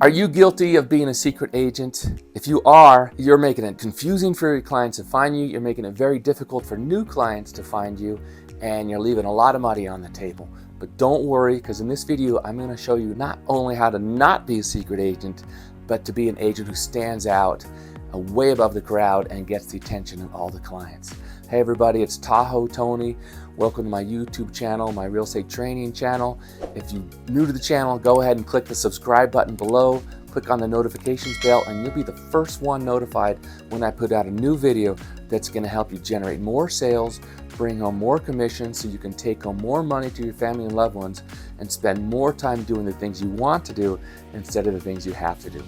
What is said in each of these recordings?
Are you guilty of being a secret agent? If you are, you're making it confusing for your clients to find you, you're making it very difficult for new clients to find you, and you're leaving a lot of money on the table. But don't worry, because in this video, I'm going to show you not only how to not be a secret agent, but to be an agent who stands out way above the crowd and gets the attention of all the clients. Hey everybody, it's Tahoe Tony. Welcome to my YouTube channel, my real estate training channel. If you're new to the channel, go ahead and click the subscribe button below. Click on the notifications bell and you'll be the first one notified when I put out a new video that's going to help you generate more sales, bring home more commissions so you can take home more money to your family and loved ones and spend more time doing the things you want to do instead of the things you have to do.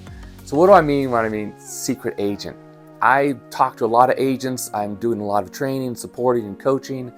So what do I mean when I mean secret agent? I talk to a lot of agents. I'm doing a lot of training, supporting, and coaching,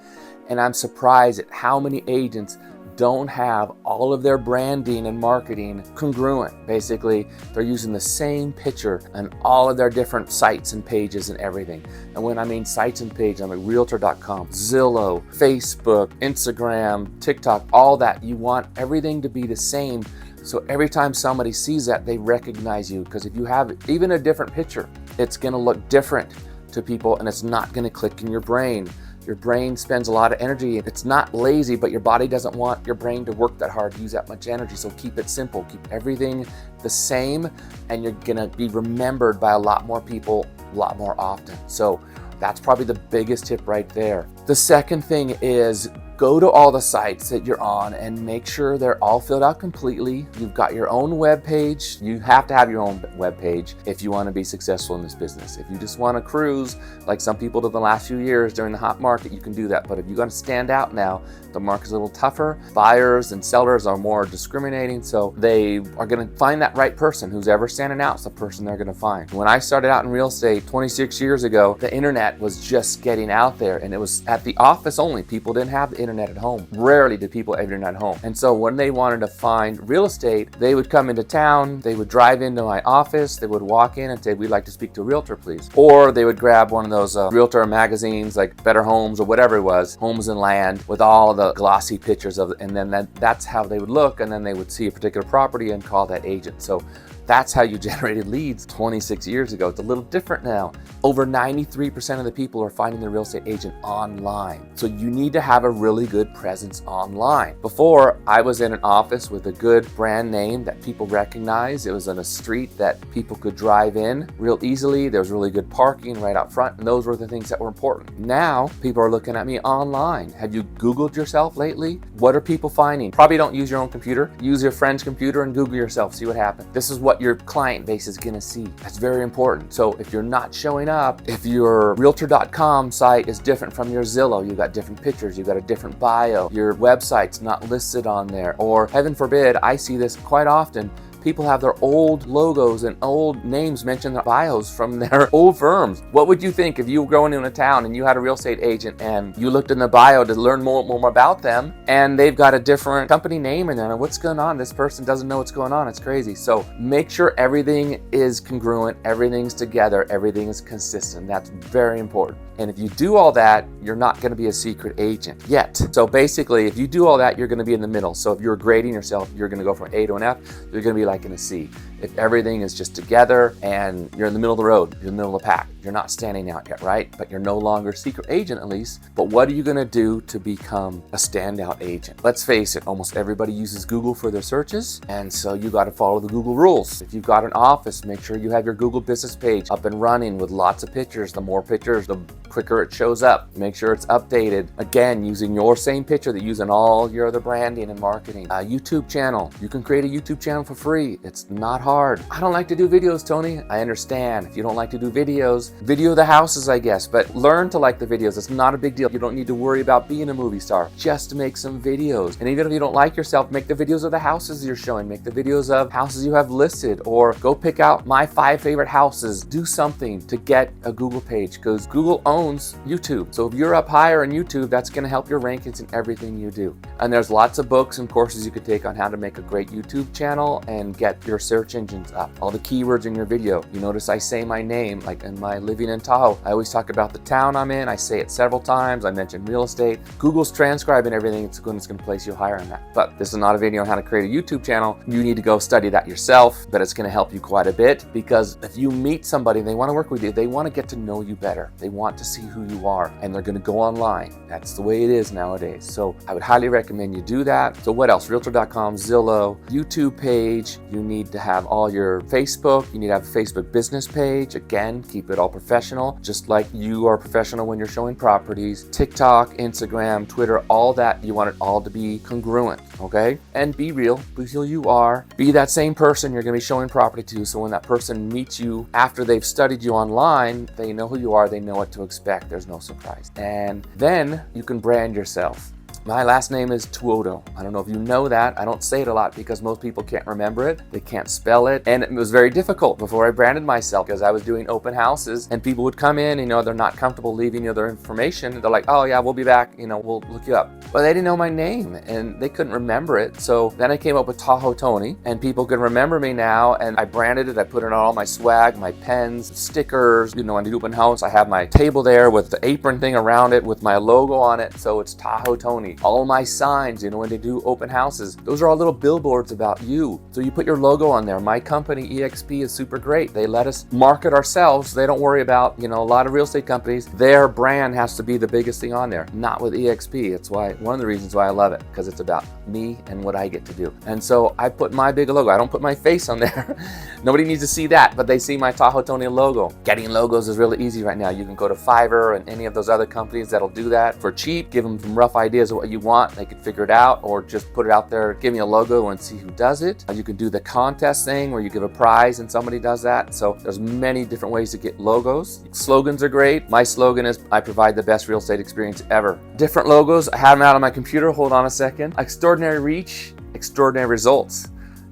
and I'm surprised at how many agents don't have all of their branding and marketing congruent. Basically, they're using the same picture on all of their different sites and pages and everything. And when I mean sites and pages, I'm like Realtor.com, Zillow, Facebook, Instagram, TikTok, all that. You want everything to be the same. So every time somebody sees that, they recognize you. Because if you have even a different picture, it's gonna look different to people and it's not gonna click in your brain. Your brain spends a lot of energy. It's not lazy, but your body doesn't want your brain to work that hard, use that much energy. So keep it simple, keep everything the same, and you're gonna be remembered by a lot more people, a lot more often. So that's probably the biggest tip right there. The second thing is go to all the sites that you're on and make sure they're all filled out completely. You've got your own web page. You have to have your own web page if you want to be successful in this business. If you just want to cruise, like some people did the last few years during the hot market, you can do that. But if you're going to stand out now, the market's a little tougher. Buyers and sellers are more discriminating, so they are going to find that right person. Who's ever standing out is the person they're going to find. When I started out in real estate 26 years ago, the internet was just getting out there, and it was at the office only. People didn't have the internet at home. Rarely did people have internet at home. And so when they wanted to find real estate, they would come into town, they would drive into my office, they would walk in and say, we'd like to speak to a realtor, please. Or they would grab one of those realtor magazines like Better Homes or whatever it was, Homes and Land, with all the glossy pictures of it. And then that's how they would look, and then they would see a particular property and call that agent. So that's how you generated leads 26 years ago. It's a little different now. Over 93% of the people are finding their real estate agent online. So you need to have a really good presence online. Before, I was in an office with a good brand name that people recognize. It was on a street that people could drive in real easily. There was really good parking right out front, and those were the things that were important. Now, people are looking at me online. Have you Googled yourself lately? What are people finding? Probably don't use your own computer. Use your friend's computer and Google yourself, see what happens. This is what your client base is gonna see. That's very important. So if you're not showing up, if your Realtor.com site is different from your Zillow, you've got different pictures, you've got a different bio, your website's not listed on there, or heaven forbid, I see this quite often, people have their old logos and old names mentioned in their bios from their old firms. What would you think if you were going into a town and you had a real estate agent and you looked in the bio to learn more about them, and they've got a different company name in there? What's going on? This person doesn't know what's going on. It's crazy. So make sure everything is congruent, everything's together, everything is consistent. That's very important. And if you do all that, you're not going to be a secret agent yet. So basically, if you do all that, you're going to be in the middle. So if you're grading yourself, you're going to go from an A to an F, you're going to be like in a C. If everything is just together and you're in the middle of the road, you're in the middle of the pack, you're not standing out yet, right? But you're no longer a secret agent at least. But what are you going to do to become a standout agent? Let's face it, almost everybody uses Google for their searches. And so you got to follow the Google rules. If you've got an office, make sure you have your Google business page up and running with lots of pictures. The more pictures, the quicker it shows up. Make sure it's updated. Again, using your same picture that you use in all your other branding and marketing. A YouTube channel. You can create a YouTube channel for free. It's not hard. I don't like to do videos, Tony. I understand. If you don't like to do videos, video the houses, I guess, but learn to like the videos. It's not a big deal. You don't need to worry about being a movie star. Just make some videos. And even if you don't like yourself, make the videos of the houses you're showing. Make the videos of houses you have listed, or go pick out my 5 favorite houses. Do something to get a Google page, because Google owns YouTube. So if you're up higher on YouTube, that's going to help your rankings in everything you do. And there's lots of books and courses you could take on how to make a great YouTube channel and get your search engines up, all the keywords in your video. You notice I say my name, like in my Living in Tahoe. I always talk about the town I'm in. I say it several times. I mention real estate. Google's transcribing everything. It's going to place you higher on that. But this is not a video on how to create a YouTube channel. You need to go study that yourself, but it's going to help you quite a bit, because if you meet somebody and they want to work with you, they want to get to know you better. They want to see who you are, and they're going to go online. That's the way it is nowadays. So I would highly recommend you do that. So what else? Realtor.com, Zillow, YouTube page. You need to have all your Facebook. You need to have a Facebook business page. Again, keep it all professional, just like you are professional when you're showing properties. TikTok, Instagram, Twitter, all that. You want it all to be congruent, okay? And be real, be who you are. Be that same person you're going to be showing property to, so when that person meets you after they've studied you online, they know who you are, they know what to expect. There's no surprise. And then you can brand yourself. My last name is Tuoto. I don't know if you know that. I don't say it a lot because most people can't remember it. They can't spell it. And it was very difficult before I branded myself, because I was doing open houses and people would come in, they're not comfortable leaving you their information. They're like, oh yeah, we'll be back, we'll look you up. But they didn't know my name and they couldn't remember it. So then I came up with Tahoe Tony, and people can remember me now, and I branded it. I put it on all my swag, my pens, stickers. On the open house, I have my table there with the apron thing around it with my logo on it. So it's Tahoe Tony. All my signs, when they do open houses, those are all little billboards about you. So you put your logo on there. My company, EXP, is super great. They let us market ourselves. They don't worry about, a lot of real estate companies, their brand has to be the biggest thing on there. Not with EXP. It's one of the reasons why I love it, because it's about me and what I get to do. And so I put my big logo. I don't put my face on there. Nobody needs to see that, but they see my Tahoe Tony logo. Getting logos is really easy right now. You can go to Fiverr and any of those other companies that'll do that for cheap. Give them some rough ideas of what you want. They can figure it out, or just put it out there, give me a logo and see who does it. You can do the contest thing where you give a prize and somebody does that. So there's many different ways to get logos. Slogans are great. My slogan is, I provide the best real estate experience ever. Different logos. I have them out on my computer. Hold on a second. Extraordinary reach, extraordinary results.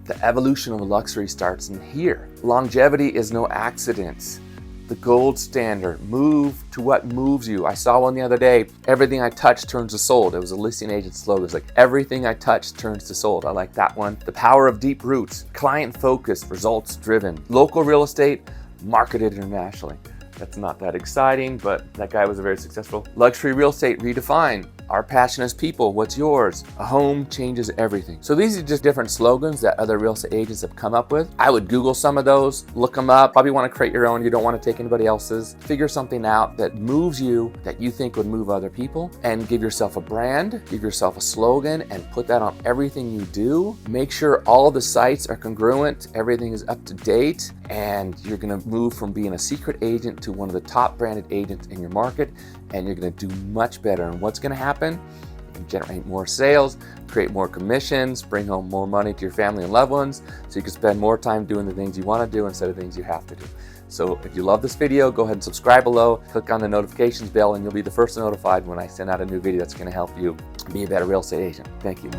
The evolution of luxury starts in here. Longevity is no accident. The gold standard. Move to what moves you. I saw one the other day. Everything I touch turns to sold. It was a listing agent slogan. It's like, everything I touch turns to sold. I like that one. The power of deep roots. Client focused, results driven. Local real estate, marketed internationally. That's not that exciting, but that guy was very successful. Luxury real estate redefined. Our passion as people, what's yours? A home changes everything. So these are just different slogans that other real estate agents have come up with. I would Google some of those, look them up. Probably want to create your own. You don't want to take anybody else's. Figure something out that moves you, that you think would move other people, and give yourself a brand, give yourself a slogan, and put that on everything you do. Make sure all the sites are congruent, everything is up to date, and you're going to move from being a secret agent to one of the top branded agents in your market, and you're going to do much better. And what's going to happen? You can generate more sales, create more commissions, bring home more money to your family and loved ones, so you can spend more time doing the things you want to do instead of things you have to do. So if you love this video, go ahead and subscribe below, click on the notifications bell, and you'll be the first notified when I send out a new video that's going to help you be a better real estate agent. Thank you.